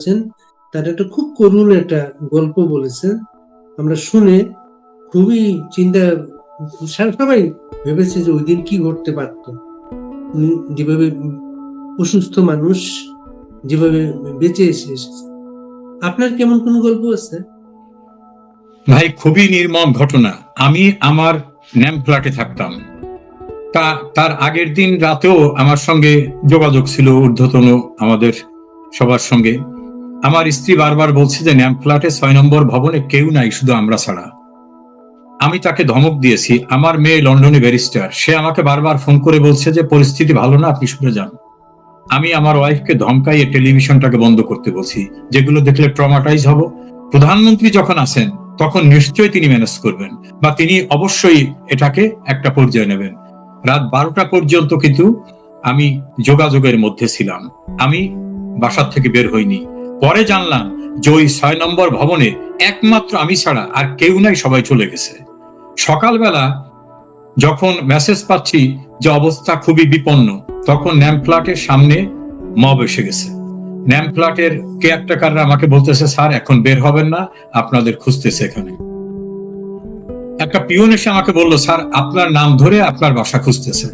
বলেছেন, তার একটা খুব করুণ একটা গল্প বলেছেন। আমরা শুনে খুবই চিন্তা, সবাই ভেবেছে যে ওই দিন কি ঘটতে পারত। যেভাবে অসুস্থ মানুষ যেভাবে বেঁচে এসেছে। আপনার কেমন কোন গল্প আছে? ভাই, খুবই নির্মম ঘটনা। আমি আমার ন্যাম ফ্ল্যাটে থাকতাম। তার আগের দিন রাতেও আমার সঙ্গে যোগাযোগ ছিল ঊর্ধ্বতন আমাদের সবার সঙ্গে। আমার স্ত্রী বারবার বলছে যে ন্যাম ফ্ল্যাটে 6 নম্বর ভবনে কেউ নাই, শুধু আমরা ছাড়া। আমি তাকে ধমক দিয়েছি। আমার মেয়ে লন্ডনে ব্যারিস্টার, সে আমাকে বারবার ফোন করে বলছে যে পরিস্থিতি ভালো না, আপনি সরে যান। আমি আমার ওয়াইফকে ধমকাইয়ে টেলিভিশনটাকে বন্ধ করতে বলছি, যেগুলো দেখলে ট্রমাটাইজ হব। প্রধানমন্ত্রী যখন আসেন তখন নিশ্চয়ই তিনি ম্যানেজ করবেন, বা তিনি অবশ্যই এটাকে একটা পর্যায়ে নেবেন। রাত 12টা পর্যন্ত কিন্তু আমি যোগাযোগের মধ্যে ছিলাম। আমি বাসার থেকে বের হইনি। পরে জানলাম যে ওই 6 নম্বর ভবনে একমাত্র আমি ছাড়া আর কেউ নাই, সবাই চলে গেছে। সকালবেলা যখন মেসেজ পাচ্ছি যে অবস্থা খুবই বিপন্ন, তখন ন্যাম ফ্ল্যাটের সামনে মব এসে গেছে। ন্যাম ফ্ল্যাটের কেয়ারটেকাররা আমাকে বলতেছে, স্যার এখন বের হবেন না, আপনাদের খুঁজতেছে এখানে। একটা পিয়ন এসে আমাকে বলল, স্যার আপনার নাম ধরে আপনার বাসা খুঁজতেছে।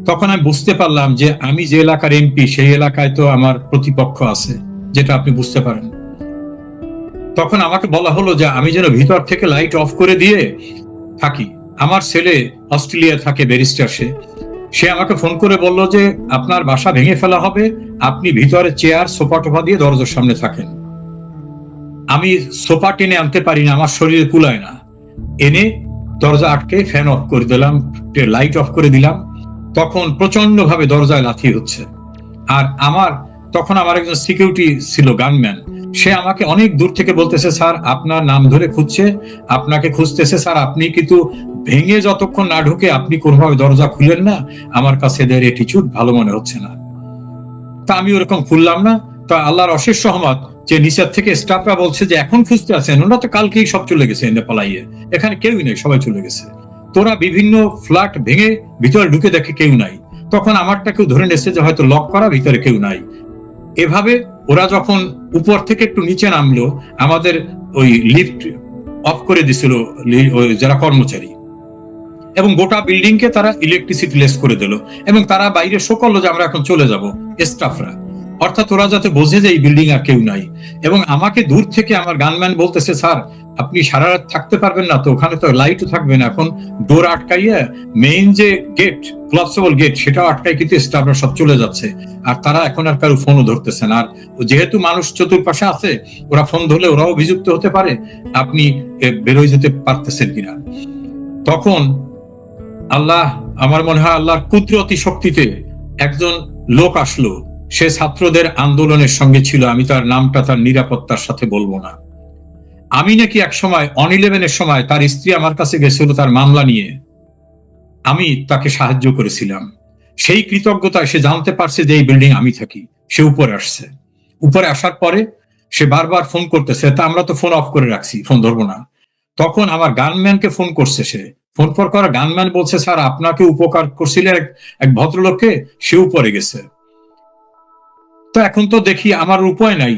তখন আমি বুঝতে পারলাম যে আমি যে এলাকার এমপি, সেই এলাকায় তো আমার প্রতিপক্ষ আছে, যেটা আপনি বুঝতে পারেন। তখন আমাকে বলা হলো যে আমি যেন ভিতর থেকে লাইট অফ করে দিয়ে থাকি। আমার ছেলে অস্ট্রেলিয়া থাকে, ব্যারিস্টার। সে আমাকে ফোন করে বলল যে আপনার বাসা ভেঙে ফেলা হবে, আপনি ভিতরে চেয়ার সোফা টোফা দিয়ে দরজার সামনে থাকেন। আমি সোফা টেনে আনতে পারি না, আমার শরীরে কুলায় না। এনে দরজা আটকে ফ্যান অফ করে দিলাম, লাইট অফ করে দিলাম। তখন প্রচন্ড ভাবে দরজায় লাথি হচ্ছে। আর তখন আমার একজন সিকিউরিটি ছিল, গানম্যান। সে আমাকে অনেক দূর থেকে বলতেছে, স্যার আপনার নাম ধরে খুঁজছে, আপনাকে খুঁজতেছে স্যার, আপনি কিন্তু ভেঙে যতক্ষণ না ঢুকে আপনি কোনোভাবে দরজা খুলেন না, আমার কাছে এদের অ্যাটিটিউড ভালো মনে হচ্ছে না। তা আমি ওরকম খুললাম না। তা আল্লাহর অশেষ রহমত যে নিচের থেকে স্টাফরা বলছে যে এখন খুঁজতে আছেন, ওরা তো কালকেই সব চলে গেছে এনে পালাইয়ে, এখানে কেউই নেই, সবাই চলে গেছে। তোরা বিভিন্ন ফ্ল্যাট ভেঙে ভিতরে ঢুকে দেখে কেউ নাই। তখন আমারটা কেউ ধরে নিয়েছে যে হয়তো লক করা, ভিতরে কেউ নাই। এভাবে ওরা যখন উপর থেকে একটু নিচে নামলো, আমাদের ওই লিফট অফ করে দিছিল যারা কর্মচারী, এবং গোটা বিল্ডিং কে তারা ইলেকট্রিসিটি লেস করে দিল, এবং তারা বাইরে শো করলো যে আমরা এখন চলে যাব, স্টাফরা। অর্থাৎ ওরা যাতে বোঝে যে এই বিল্ডিং আর কেউ নাই। এবং আমাকে দূর থেকে আমার গানম্যান বলতেছে, স্যার আপনি সারা রাত থাকতে পারবেন না তো, ওখানে তো লাইটও থাকবে না, এখন ডোর আটকাইয়া মেইন যে গেট, ক্লপসেবল গেট, সেটাও আটকাই, কিন্তু স্টাফরা সব চলে যাচ্ছে। আর তারা এখন আর কারো ফোনও ধরতেছে না। আর যেহেতু মানুষ চতুর্পাশে আছে, ওরা ফোন ধরলে ওরাও অভিযুক্ত হতে পারে, আপনি বেরোয় যেতে পারতেছেন কিনা। তখন আল্লাহ, আমার মনে হয় আল্লাহর কুদরতি শক্তিতে একজন লোক আসলো। সে ছাত্রদের আন্দোলনের সঙ্গে ছিল, আমি তার নামটা তার নিরাপত্তার সাথে বলবো না। আমি নাকি এক সময় অন 11-এর সময় তার স্ত্রী আমার কাছে গেছিল তার মামলা নিয়ে, আমি তাকে সাহায্য করেছিলাম। সেই কৃতজ্ঞতায় সে জানতে পারছে যে এই বিল্ডিং আমি থাকি, সে উপরে আসছে। উপরে আসার পরে সে বারবার ফোন করতেছে, তা আমরা তো ফোন অফ করে রাখছি, ফোন ধরবো না। তখন আমার গানম্যানকে ফোন করছে, সে ফোন করা গানম্যান বলছে, স্যার আপনাকে উপকার করছিল এক ভদ্রলোককে, সে উপরে গেছে। তো এখন তো দেখি আমার উপায় নাই।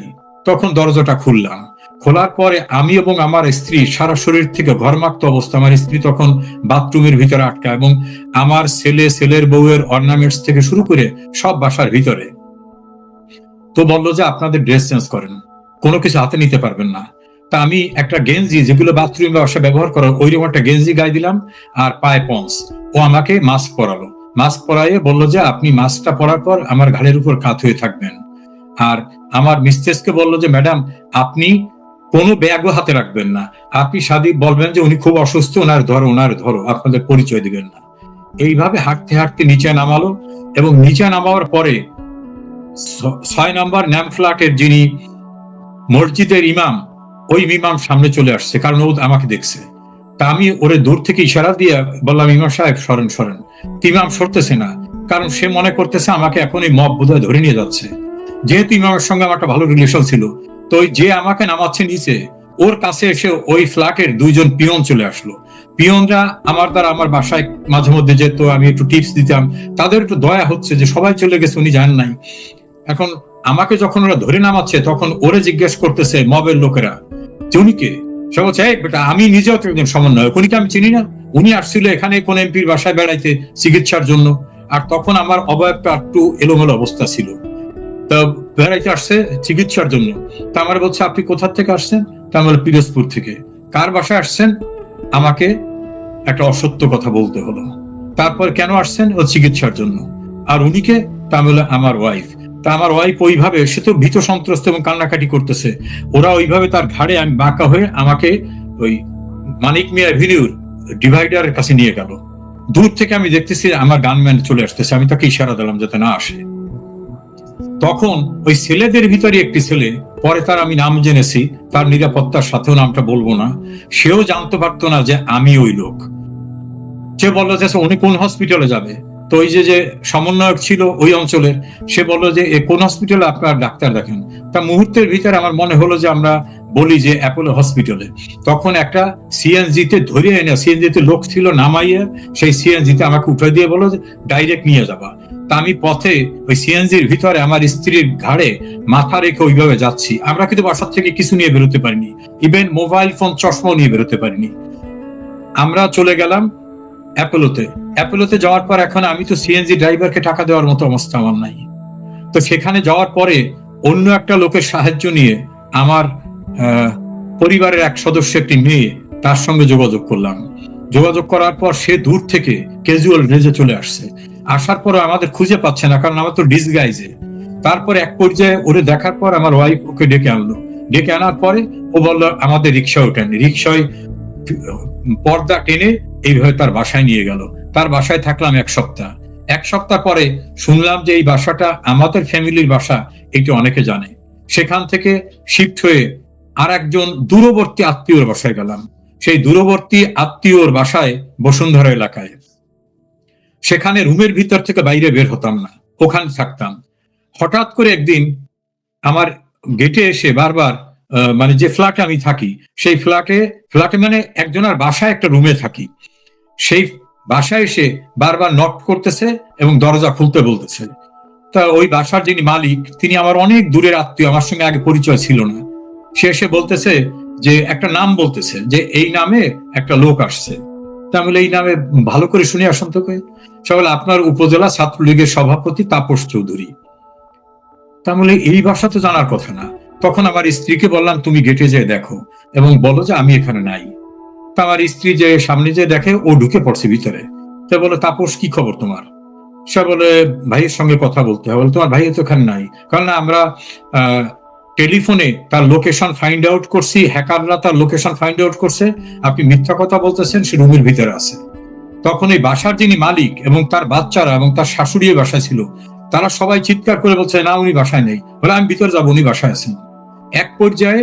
তখন দরজাটা খুললাম। খোলার পরে আমি এবং আমার স্ত্রী সারা শরীর থেকে ঘর্মাক্ত অবস্থা। আমার স্ত্রী তখন বাথরুমের ভিতরে আটকা, এবং আমার ছেলের বউয়ের অর্নামেন্টস থেকে শুরু করে সব বাসার ভিতরে। তো বললো যে আপনাদের ড্রেস চেঞ্জ করেন, কোনো কিছু হাতে নিতে পারবেন না। তা আমি একটা গেঞ্জি, যেগুলো বাথরুম ব্যবসা ব্যবহার করার, ওইরকম একটা গেঞ্জি গায়ে দিলাম, আর পায়ে পন্স। ও আমাকে মাস্ক পরালো। মাস্ক পরাইয়ে বললো যে আপনি মাস্কটা পরার পর আমার ঘাড়ের উপর কাত হয়ে থাকবেন। আর আমার মিস্ট্রেসকে বললো যে ম্যাডাম আপনি কোনো ব্যাগও হাতে রাখবেন না, আপনি সাদি বলবেন যে উনি খুব অসুস্থ, ওনার ধরো, আপনাদের পরিচয় দিবেন না। এইভাবে হাঁটতে হাঁটতে নিচে নামালো, এবং নিচে নামাবার পরে 6 নম্বর ন্যাম ফ্ল্যাটের যিনি মসজিদের ইমাম, ওই ইমাম সামনে চলে আসছে, কারণ ও আমাকে দেখছে। তা আমি ওরে দূর থেকে ইশারা দিয়ে বললাম, ইমাম সাহেব সরেন। ইমাম সরতেছে না, কারণ সে মনে করতেছে আমাকে এখন এই মব বোধহয় ধরে নিয়ে যাচ্ছে। যেহেতু ইমামের সঙ্গে আমার একটা ভালো রিলেশন ছিল, তো ওই যে আমাকে নামাচ্ছে নিচে, ওর কাছে এসে ওই ফ্ল্যাটের 2জন পিয়ন চলে আসলো। পিয়নরা আমার দ্বারা আমার বাসায় মাঝে মধ্যে যেত, আমি একটু টিপস দিতাম। তাদের একটু দয়া হচ্ছে যে সবাই চলে গেছে, উনি যান নাই। এখন আমাকে যখন ওরা ধরে নামাচ্ছে তখন ওরে জিজ্ঞেস করতেছে মবের লোকেরা যে উনি কে। সে বলছে এই বেটা, আমি নিজেও তো একজন সমন্বয়ক, উনিকে আমি চিনি না? উনি আসছিল এখানে কোন এমপির বাসায় বেড়াইতে চিকিৎসার জন্য। আর তখন আমার অবয়বটা একটু এলোমেলো অবস্থা ছিল, তা বেড়াইতে আসছে চিকিৎসার জন্য। তা আমার বলছে আপনি কোথা থেকে আসছেন? তা আমি বললাম পিরোজপুর থেকে। কার বাসায় আসছেন? আমাকে একটা অসত্য কথা বলতে হলো। তারপর কেন আসছেন? ও চিকিৎসার জন্য। আর উনিকে? তা আমি বললাম আমার ওয়াইফ। তা আমার ওয়াইফ ওইভাবে, সে তো ভীত সন্ত্রস্ত এবং কান্নাকাটি করতেছে, ওরা ওইভাবে তার ঘাড়ে আমি বাঁকা হয়ে আমাকে ওই মানিক মিয়া এভিনিউর ডিভাইডারের কাছে নিয়ে গেল। দূর থেকে আমি দেখতেছি আমার গানম্যান চলে আসতেছে, আমি তাকে ইশারা দিলাম যাতে না আসে। তখন ওই ছেলেদের ভিতরে একটি ছেলে, পরে তার আমি নাম জেনেছি, তার নিরাপত্তার সাথেও নামটা বলবো না, সেও জানতে পারতো না যে আমি ওই লোক। সে বললো যে উনি কোন হসপিটালে যাবে। তো ওই যে সমন্বয়ক ছিল ওই অঞ্চলের, সে বললো যে কোন হসপিটালে আপনার ডাক্তার দেখেন। তা মুহূর্তের ভিতরে আমার মনে হলো যে আমরা বলি যে অ্যাপোলো হসপিটালে। তখন একটা সিএনজিতে ধরে এনে, সিএনজিতে লোক ছিল, নামাইয়ে সেই সিএনজিতে আমাকে উঠে দিয়ে বললো যে ডাইরেক্ট নিয়ে যাবা। তা আমি পথে ওই সিএনজির ভিতরে আমার স্ত্রীর ঘাড়ে মাথা রেখে ওইভাবে যাচ্ছি। আমরা কিন্তু বাসার থেকে কিছু নিয়ে বেরোতে পারিনি, ইভেন মোবাইল ফোন চশমাও নিয়ে বেরোতে পারিনি। আমরা চলে গেলাম অ্যাপোলোতে। অ্যাপোলোতে যাওয়ার পর এখন আমি তো সিএনজি ড্রাইভারকে টাকা দেওয়ার মতো অবস্থা আমার নাই। তো সেখানে যাওয়ার পরে অন্য একটা লোকের সাহায্য নিয়ে আমার পরিবারের এক সদস্য, একটি মেয়ে, তার সঙ্গে যোগাযোগ করলাম। যোগাযোগ করার পর সে দূর থেকে ক্যাজুয়াল ড্রেসে চলে আসছে। আসার পর আমাদের খুঁজে পাচ্ছে না, কারণ আমার তো ডিসগাইজে। তারপরে এক পর্যায়ে ওরে দেখার পর আমার ওয়াইফ ওকে ডেকে আনলো। ডেকে আনার পরে ও বললো আমাদের রিক্সা ওঠেন। রিক্সায় পর্দা টেনে এইভাবে তার বাসায় নিয়ে গেল। তার বাসায় থাকলাম 1 সপ্তাহ। 1 সপ্তাহ পরে শুনলাম যে এই বাসাটা আমাদের ফ্যামিলির বাসা, এটি অনেকে জানে। সেখান থেকে শিফট হয়ে আর একজন দূরবর্তী আত্মীয়র বাসায় গেলাম। সেই দূরবর্তী আত্মীয়র বাসায় বসুন্ধরা এলাকায়। সেখানে রুমের ভিতর থেকে বাইরে বের হতাম না, ওখানে থাকতাম। হঠাৎ করে একদিন আমার গেটে এসে বারবার, মানে যে ফ্ল্যাটে আমি থাকি সেই ফ্ল্যাটে মানে একজনের বাসায় একটা রুমে থাকি, সেই বাসায় এসে বারবার নক করতেছে এবং দরজা খুলতে বলতেছে। তা ওই বাসার যিনি মালিক, তিনি আমার অনেক দূরের আত্মীয়, আমার সঙ্গে আগে পরিচয় ছিল না। সে এসে বলতেছে যে একটা নাম বলতেছে যে এই নামে একটা লোক আসছে। তাহলে এই নামে ভালো করে শুনে আসুন তো। সকলে আপনার উপজেলা ছাত্রলীগের সভাপতি তাপস চৌধুরী। তাহলে এই ভাষা তো জানার কথা না। তখন আমার স্ত্রীকে বললাম তুমি গেটে যেয়ে দেখো এবং বলো যে আমি এখানে নাই। তা আমার স্ত্রী যে সামনে যে দেখে, ও ঢুকে পড়ছে ভিতরে। তা বলে তাপস কি খবর তোমার? সে বলে ভাইয়ের সঙ্গে কথা বলতে হবে। তোমার ভাই তো এখানে নাই। কারণ আমরা টেলিফোনে তার লোকেশন ফাইন্ড আউট করছি, হ্যাকাররা তার লোকেশন ফাইন্ড আউট করছে, আপনি মিথ্যা কথা বলতেছেন, সে রুমের ভিতরে আছে। তখন এই বাসার যিনি মালিক এবং তার বাচ্চারা এবং তার শাশুড়ি বাসায় ছিল, তারা সবাই চিৎকার করে বলছে না উনি বাসায় নেই। বলে আমি ভিতরে যাবো, উনি বাসায় আছেন। এক পর্যায়ে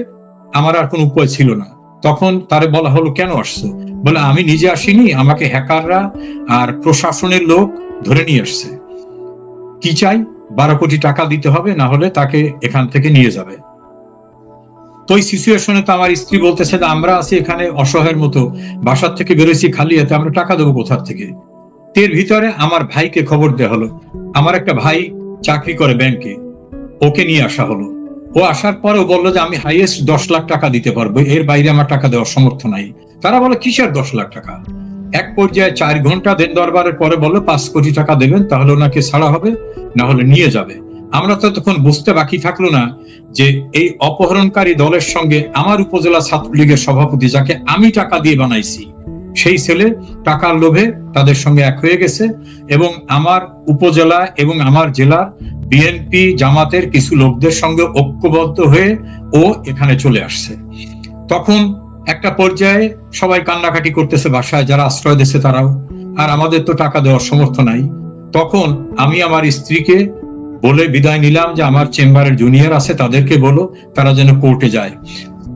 আমার আর কোনো উপায় ছিল না। তখন তারে বলা হলো কেন আসছো? বলে আমি নিজে আসিনি, আমাকে হ্যাকাররা আর প্রশাসনের লোক ধরে নিয়ে আসছে। কি চাই? 12 কোটি টাকা দিতে হবে, না হলে তাকে এখান থেকে নিয়ে যাবে। তো ওই সিচুয়েশনে তো আমার স্ত্রী বলতেছে যে আমরা আছি এখানে অসহায়ের মতো, বাসার থেকে বেরোছি খালি হাতে, আমরা টাকা দেবো কোথার থেকে? এর ভিতরে আমার ভাইকে খবর দেওয়া হলো। আমার একটা ভাই চাকরি করে ব্যাংকে, ওকে নিয়ে আসা হলো। ও আসার পরেও বললো যে আমি হাইয়েস্ট 10 লাখ টাকা দিতে পারবো, এর বাইরে আমার টাকা দেওয়ার সমর্থ নাই। তারা বলে কিসের 10 লাখ টাকা? এক পর্যায়ে 4 ঘন্টা দেন দরবারের পরে বললো 5 কোটি টাকা দেবেন, তাহলে ওনাকে ছাড়া হবে, না হলে নিয়ে যাবে। আমরা তো তখন বুঝতে বাকি থাকলো না যে এই অপহরণকারী দলের সঙ্গে আমার উপজেলা ছাত্রলীগের সভাপতি, যাকে আমি টাকা দিয়ে বানাইছি, সেই ছেলে টাকার লোভে তাদের সঙ্গে এক হয়ে গেছে এবং আমার উপজেলা এবং আমার জেলার বিএনপি জামাতের কিছু লোকদের সঙ্গে ঐক্যবদ্ধ হয়ে ও এখানে চলে আসছে। তখন একটা পর্যায়ে সবাই কান্নাকাটি করতেছে বাসায়, যারা আশ্রয় দিচ্ছে তারাও, আর আমাদের তো টাকা দেওয়ার সমর্থ নাই। তখন আমি আমার স্ত্রীকে বলে বিদায় নিলাম যে আমার চেম্বারের জুনিয়র আছে, তাদেরকে বলো তারা যেন কোর্টে যায়,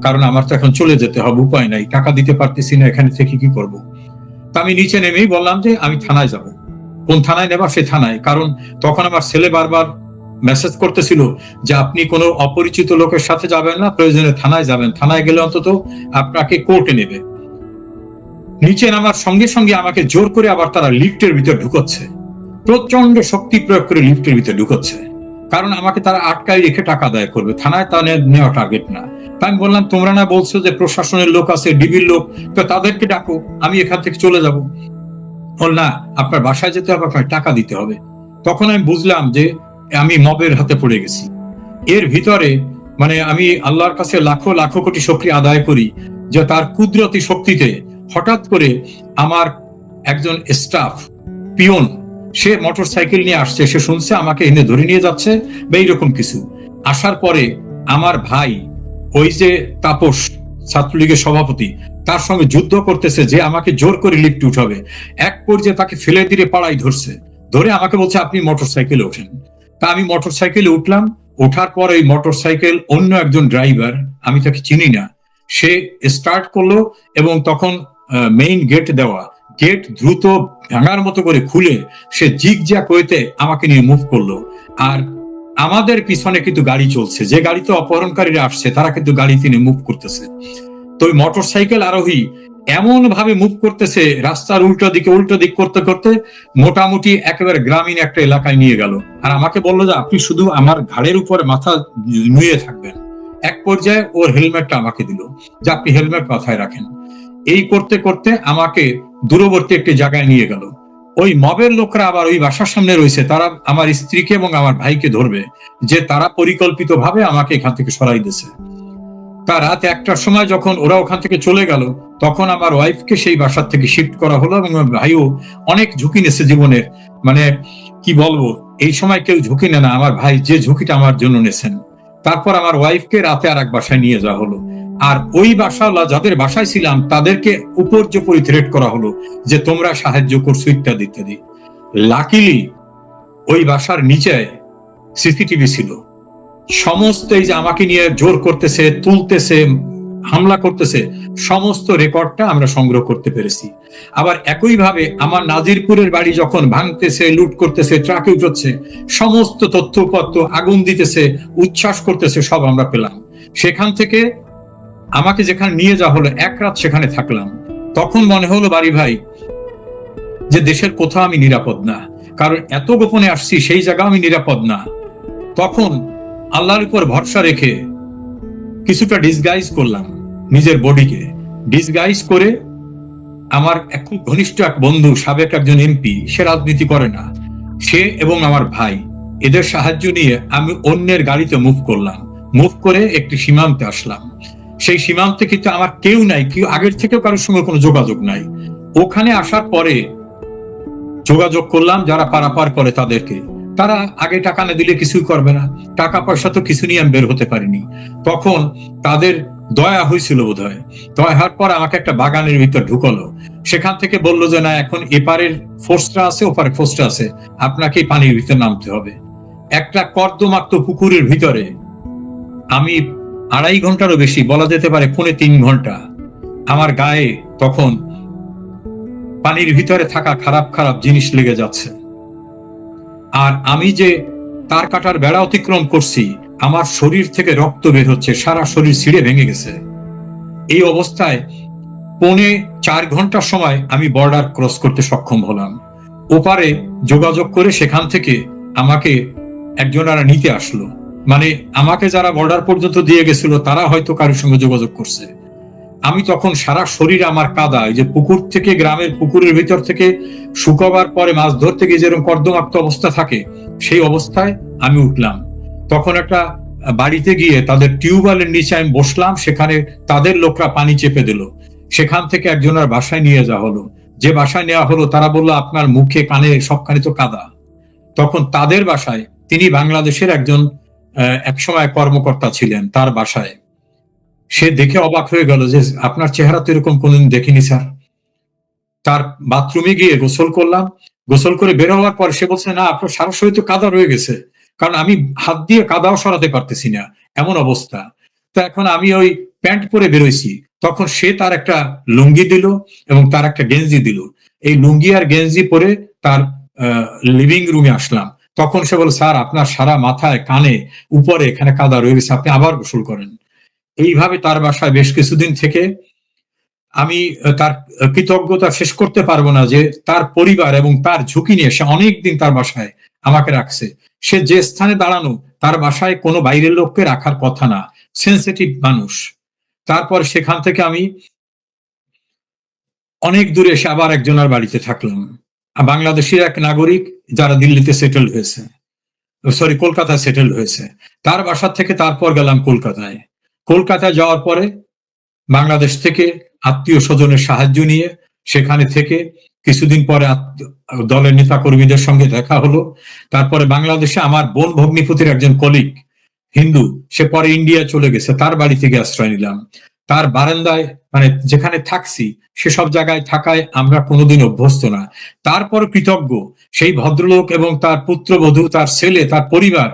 কারণ আমার তো এখন চলে যেতে হবে, উপায় নাই, টাকা দিতে পারতেছি না, এখানে থেকে কি করব। তা আমি নিচে নেমেই বললাম যে আমি থানায় যাব। কোন থানায় নেবা? সে থানায়। কারণ তখন আমার ছেলে বারবার মেসেজ করতেছিল যে আপনি কোনো অপরিচিত লোকের সাথে যাবেন না, প্রয়োজনে থানায় যাবেন, থানায় গেলে অন্তত আপনাকে কোর্টে নেবে। নিচে নামার সঙ্গে সঙ্গে আমাকে জোর করে আবার তারা লিফটের ভিতর ঢুকোচ্ছে, প্রচন্ড শক্তি প্রয়োগ করে লিফটের ভিতর ঢুকোচ্ছে। কারণ আমাকে তারা আটকায় রেখে টাকা আদায় করবে, থানায় তা নেওয়া টার্গেট না। তা আমি বললাম, তোমরা না বলছো যে প্রশাসনের লোক আছে, ডিবির লোক, তো তাদেরকে ডাকো, আমি এখান থেকে চলে যাব। বল না, আপনার বাসায় যেতে হবে, আপনার টাকা দিতে হবে। তখন আমি বুঝলাম যে আমি মবের হাতে পড়ে গেছি। এর ভিতরে মানে আমি আল্লাহর কাছে লাখো লাখো কোটি শুকরিয়া আদায় করি যে তার কুদরতি শক্তিতে হঠাৎ করে আমার একজন স্টাফ পিয়ন, সে মোটর সাইকেল নিয়ে আসছে, সে শুনছে আমাকে এনে ধরে নিয়ে যাচ্ছে বা এইরকম কিছু। আসার পরে আমার ভাই, ওই যে তাপস, ছাত্রলীগের সভাপতি, তার সঙ্গে যুদ্ধ করতেছে যে আমাকে জোর করে লিফটে উঠাবে। এক পর্যায়ে তাকে ফেলে দিয়ে পাড়ায় ধরছে, ধরে আমাকে বলছে আপনি মোটর সাইকেলে ওঠেন। তা আমি মোটর সাইকেলে উঠলাম। ওঠার পর এই মোটর সাইকেল অন্য একজন ড্রাইভার, আমি তাকে চিনি না, সে স্টার্ট করলো এবং তখন মেইন গেট দেওয়া, গেট দ্রুত ভাঙার মতো করে খুলে সে জিগজ্যাগ হইতে আমাকে নিয়ে মুভ করলো। আর আমাদের পিছনে কিন্তু গাড়ি চলছে, যে গাড়িতে অপহরণকারীরা আসছে তারা কিন্তু গাড়ি তিনি মুভ করতেছে। তো ওই মোটর সাইকেল আরোহী এমন ভাবে মুভ করতেছে, রাস্তার উল্টো দিক করতে করতে মোটামুটি একেবারে গ্রামীণ একটা এলাকায় নিয়ে গেল। আর আমাকে বললো যে আপনি শুধু আমার ঘাড়ের উপরে মাথা নুয়ে থাকবেন। এক পর্যায়ে ওর হেলমেটটা আমাকে দিল, যে আপনি হেলমেট মাথায় রাখেন। এই করতে করতে আমাকে দূরবর্তী একটি জায়গায় নিয়ে গেল। ওই মবের লোকরা আবার ওই বাসার সামনে রয়েছে, তারা আমার স্ত্রীকে এবং আমার ভাইকে ধরবে, যে তারা পরিকল্পিত ভাবে আমাকে এখান থেকে সরাই দিয়েছে। তা রাত 1টার সময় যখন ওরা ওখান থেকে চলে গেল, তখন আমার ওয়াইফকে সেই বাসার থেকে শিফট করা হলো এবং আমার ভাইও অনেক ঝুঁকি নিয়েছে জীবনের। মানে কি বলবো, এই সময় কেউ ঝুঁকি নেয় না, আমার ভাই যে ঝুঁকিটা আমার জন্য নিয়েছেন। তারপর আমার ওয়াইফকে রাতে আর এক বাসায় নিয়ে যাওয়া হলো। আর ওই বাসাওয়ালা যাদের বাসায় ছিলাম তাদেরকে উপর্যুপরি থ্রেট করা হলো যে তোমরা সাহায্য করছো ইত্যাদি ইত্যাদি। লাকিলি ওই বাসার নিচে সিসিটিভি ছিল। সমস্ত এই যে আমাকে নিয়ে জোর করতেছে, তুলতেছে, হামলা করতেছে, সমস্ত রেকর্ডটা আমরা সংগ্রহ করতে পেরেছি। আবার একইভাবে আমার নাজিরপুরের বাড়ি যখন ভাঙতেছে, লুট করতেছে, ট্রাকে উঠছে, সমস্ত তথ্যপত্র আগুন দিতেছে, উচ্ছ্বাস করতেছে, সব আমরা পেলাম। সেখান থেকে আমাকে যেখানে নিয়ে যাওয়া হলো, এক রাত সেখানে থাকলাম। তখন মনে হলো বাড়ি ভাই যে দেশের কোথাও আমি নিরাপদ না, কারণ এত গোপনে আসছি, সেই জায়গা আমি নিরাপদ না। তখন আল্লাহর উপর ভরসা রেখে কিছুটা ডিসগাইজ করলাম, নিজের বডিকে ডিসগাইজ করে। আমার খুব ঘনিষ্ঠ এক বন্ধু, সাবেক একজন এমপি, সে রাজনীতি করে না, সে এবং আমার ভাই, এদের সাহায্য নিয়ে আমি অন্যের গাড়িতে মুভ করলাম। মুভ করে একটি সীমান্তে আসলাম। সেই সীমান্তে কিন্তু আমার কেউ নাই, কেউ আগের থেকেও কারোর সঙ্গে কোনো যোগাযোগ নাই। ওখানে আসার পরে যোগাযোগ করলাম যারা পারাপার করে তাদেরকে। তারা আগে টাকা না দিলে কিছুই করবে না, টাকা পয়সা তো কিছু নিয়ে আমি বের হতে পারিনি। তখন তাদের দয়া হয়েছিল বোধ হয়, দয়া হওয়ার পর আমাকে একটা বাগানের ভিতর ঢুকলো। সেখান থেকে বললো যে না, এখন এপারের ফোর্সটা আছে, ওপারের ফোর্সটা আছে, আপনাকে পানির ভিতরে নামতে হবে। একটা কর্দমাক্ত পুকুরের ভিতরে আমি 2.5 ঘন্টারও বেশি, বলা যেতে পারে 3.25 ঘন্টা, আমার গায়ে তখন পানির ভিতরে থাকা খারাপ খারাপ জিনিস লেগে যাচ্ছে। আর আমি যে তার কাটার বেড়া অতিক্রম করছি, আমার শরীর থেকে রক্ত বের হচ্ছে, সারা শরীর ছিঁড়ে ভেঙে গেছে। এই অবস্থায় 3.25 ঘন্টার সময় আমি বর্ডার ক্রস করতে সক্ষম হলাম। ওপারে যোগাযোগ করে সেখান থেকে আমাকে একজনারা নিতে আসলো। মানে আমাকে যারা বর্ডার পর্যন্ত দিয়ে গেছিল তারা হয়তো কারোর সঙ্গে যোগাযোগ করছে। আমি তখন সারা শরীর আমার কাদা, এই যে পুকুর থেকে, গ্রামের পুকুরের ভিতর থেকে শুকাবার পরে মাছ ধরতে গিয়ে যেরকম কর্দমাক্ত অবস্থা থাকে, সেই অবস্থায় আমি উঠলাম। তখন একটা বাড়িতে গিয়ে তাদের টিউবওয়েলের নিচে আমি বসলাম, সেখানে তাদের লোকরা পানি চেপে দিল। সেখান থেকে একজনের বাসায় নিয়ে যাওয়া হলো। যে বাসায় নেওয়া হলো তারা বললো আপনার মুখে কানে সবখানে তো কাদা। তখন তাদের বাসায়, তিনি বাংলাদেশের একজন একসময় কর্মকর্তা ছিলেন, তার বাসায় সে দেখে অবাক হয়ে গেল যে আপনার চেহারা তো এরকম কোনোদিন দেখিনি স্যার। তার বাথরুমে গিয়ে গোসল করলাম, গোসল করে বের হওয়ার পর সে বলছে না, আপনার সারা শরীর তো কাদা রয়ে গেছে, কারণ আমি হাত দিয়ে কাদাও সরাতে পারতেছি না, এমন অবস্থা। তো এখন আমি ওই প্যান্ট পরে বেরোইছি, তখন সে তার একটা লুঙ্গি দিল এবং তার একটা গেঞ্জি দিল। এই লুঙ্গি আর গেঞ্জি পরে তার লিভিং রুমে আসলাম। তখন সে বল স্যার আপনার সারা মাথায়, কানে, উপরে এখানে কাদা রয়ে গেছে, আপনি আবার গোসল করেন। এইভাবে তার বাসায় বেশ কিছুদিন থেকে আমি তার কৃতজ্ঞতা শেষ করতে পারবো না যে তার পরিবার এবং তার ঝুঁকি নিয়ে সে অনেকদিন তার বাসায় আমাকে রাখছে। সে যে স্থানে দাঁড়ানো তার বাসায় কোনো বাইরের লোককে রাখার কথা না, সেন্সিটিভ মানুষ। তারপর সেখান থেকে আমি অনেক দূরে এসে আবার একজনের বাড়িতে থাকলাম, বাংলাদেশের এক নাগরিক যারা দিল্লিতে সেটেল হয়েছে, সরি কলকাতায় সেটেল হয়েছে। তার বাসা থেকে তারপর গেলাম কলকাতায়। কলকাতায় যাওয়ার পরে বাংলাদেশ থেকে আত্মীয় স্বজনের সাহায্য নিয়ে সেখানে থেকে কিছুদিন পরে দলের নেতা কর্মীদের সঙ্গে দেখা হলো। তারপরে বাংলাদেশে আমার বোন ভগ্নিপতির একজন কলিগ হিন্দু, সে পরে ইন্ডিয়া চলে গেছে, তার বাড়ি থেকে আশ্রয় নিলাম। তার বারান্দায় মানে যেখানে থাকছি সেসব জায়গায় থাকায় আমরা কোনোদিন অভ্যস্ত না। তারপর কৃতজ্ঞ সেই ভদ্রলোক এবং তার পুত্রবধূ, তার ছেলে, তার পরিবার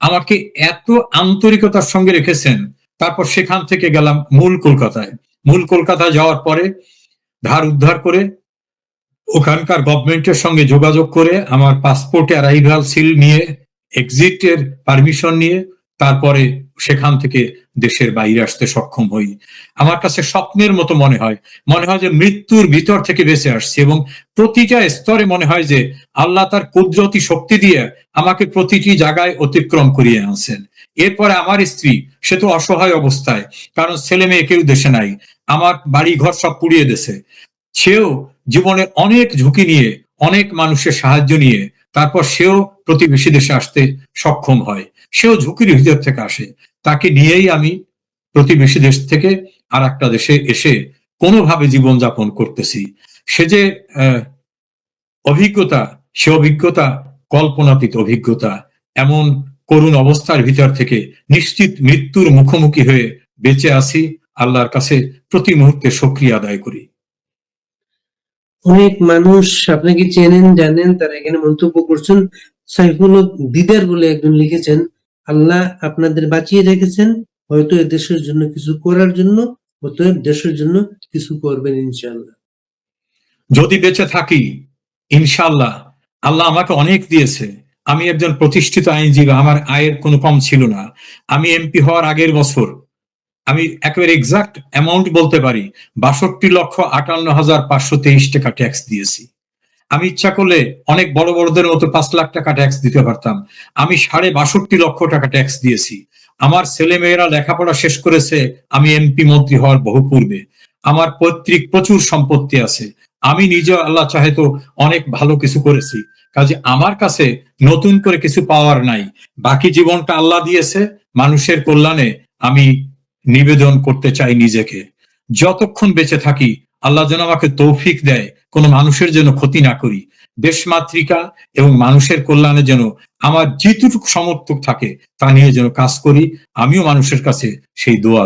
আমাকে এত আন্তরিকতার সঙ্গে রেখেছেন। তারপর সেখান থেকে গেলাম মূল কলকাতায়। মূল কলকাতায় যাওয়ার পরে ধার উদ্ধার করে ওখানকার গভর্নমেন্টের সঙ্গে যোগাযোগ করে আমার পাসপোর্টে অ্যারাইভাল সিল নিয়ে, এক্সিটের পারমিশন নিয়ে তারপরে সেখান থেকে দেশের বাইরে আসতে সক্ষম হই। আমার কাছে স্বপ্নের মতো মনে হয় যে মৃত্যুর ভিতর থেকে বেঁচে আসছি, এবং প্রতিটা স্তরে মনে হয় যে আল্লাহ তার কুদরতি শক্তি দিয়ে আমাকে প্রতিটি জায়গায় অতিক্রম করিয়ে আনছেন। এরপরে আমার স্ত্রী, সে তো অসহায় অবস্থায়, কারণ ছেলে মেয়ে কেউ দেশে নাই, আমার বাড়ি ঘর সব পুড়িয়ে দিয়েছে। সেও জীবনের অনেক ঝুঁকি নিয়ে, অনেক মানুষের সাহায্য নিয়ে তারপর সেও প্রতিবেশী দেশে আসতে সক্ষম হয়। সেও ঝুঁকির ভিতর থেকে আসে। তাকে নিয়েই আমি প্রতিবেশী দেশ থেকে আর একটা দেশে এসে কোনোভাবে জীবনযাপন করতেছি। সে যে অভিজ্ঞতা, সে অভিজ্ঞতা কল্পনাতীত অভিজ্ঞতা। এমন করুণ অবস্থার ভিতর থেকে নিশ্চিত মৃত্যুর মুখোমুখি হয়ে বেঁচে আছি, আল্লাহর কাছে প্রতি মুহূর্তে শুকরিয়া আদায় করি। অনেক মানুষ আপনাকে চেনেন, জানেন, তারা এখানে মন্তব্য করছেন। সাইফুল দিদার বলে একজন লিখেছেন, আল্লাহ আপনাদের বাঁচিয়ে রেখেছেন, হয়তো এ দেশের জন্য কিছু করার জন্য, অতএব দেশের জন্য কিছু করবেন ইনশাআল্লাহ। যদি বেঁচে থাকি ইনশাআল্লাহ, আল্লাহ আমাকে অনেক দিয়েছে। আমি একজন প্রতিষ্ঠিত আইনজীবী, আমার আয়ের কোনো কম ছিল না। আমি এমপি হওয়ার আগের বছর আমি একেবারে এক্সাক্ট অ্যামাউন্ট বলতে পারি, 62,58,523 টাকা ট্যাক্স দিয়েছি। আমি ইচ্ছা করলে অনেক বড় বড়দের মতো 5 লাখ টাকা ট্যাক্স দিতে পারতাম। আমি 62.5 লক্ষ টাকা ট্যাক্স দিয়েছি। আমার ছেলে মেয়েরা লেখাপড়া শেষ করেছে আমি এমপি মন্ত্রী হওয়ার বহু পূর্বে। আমার পৈতৃক প্রচুর সম্পত্তি আছে। আমি নিজে আল্লাহ চাহে তো অনেক ভালো কিছু করেছি। কাজে আমার কাছে নতুন করে কিছু পাওয়ার নাই। বাকি জীবনটা আল্লাহ দিয়েছে, মানুষের কল্যাণে আমি নিবেদন করতে চাই নিজেকে। যতক্ষণ বেঁচে থাকি আল্লাহ যেন আমাকে তৌফিক দেয় কোনো মানুষের জন্য ক্ষতি না করি, দেশমাতৃকা এবং মানুষের কল্যাণে যেন আমার যেটুকু সমর্থক থাকে তা নিয়ে যেন কাজ করি। আমিও মানুষের কাছে সেই দোয়া